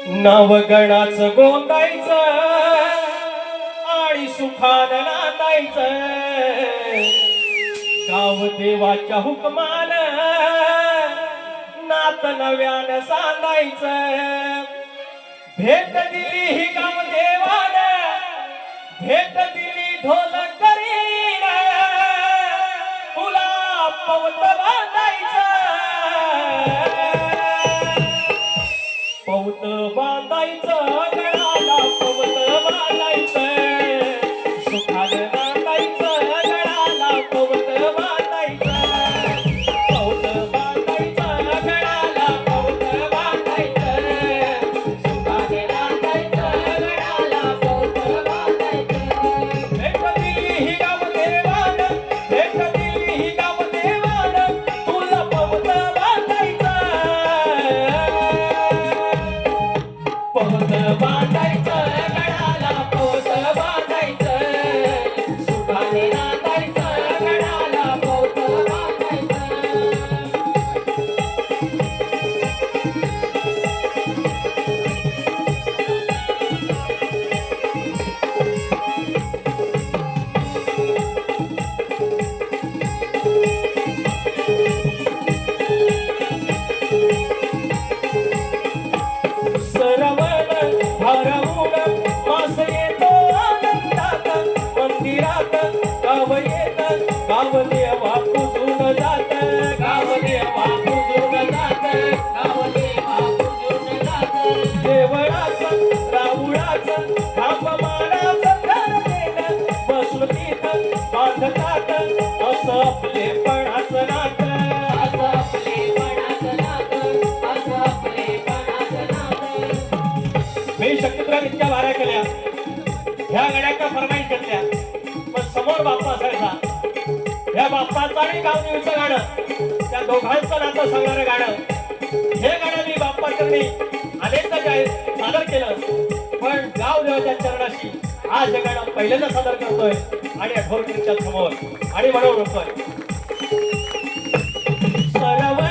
नावगणाचं गोंदायचं आणि सुखान नांदायचं, गाव देवाच्या हुकमान नात नव्यानं सांगायचं। भेट दिली ही गाव देवान, भेट दिली ढोल करीन, तुला पवत बांधायचं, पवत बांधायचं गळाला, पवत बांधायचं, सुखानं नांदायचं गळाला, पवत बांधायचं, पवत बांधायचं गळाला, पवत बांधायचं, सुखानं नांदायचं गळाला, पवत बांधायचं। भेट दिली ही गाव देवान, भेट दिली ही गाव देवान, तुला पवत बांधायचं, पवत बांधायचं गळाला, पवत बांधायचं, सुखाने नांदायचं गळाला, पवत बांधायचं। सरवण भरवून मास येतो आनंदात, मंदिरात गाव येत, गाव देवा पूजून जात, गाव देवा पूजून जात, गाव देवा पूजून जात। देवळाचं राऊळाचं खांब मानाचं घर केलं, बसवतीत बांधतात असं आपलेपणाचं नातं, असं आपलेपणाचं नातं, असं आपलेपणाचं नातं। मी शक्यतो इतक्या वाऱ्या केल्या, ह्या गड्याच्या फरमाईश घेतल्या, पण समोर बाप्पा असायचा, ह्या बाप्पाचं आणि गावदेवीचं गाणं, त्या दोघांचं नातं सांगणारं गाणं, हे गाणं मी बाप्पाचरणी अनेकदा सादर केलं, पण गावदेवाच्या चरणाशी आज हे गाणं पहिल्यांदा सादर करतोय आणि ढोलकीच्या समोर आणि म्हणून म्हणतोय। सरवण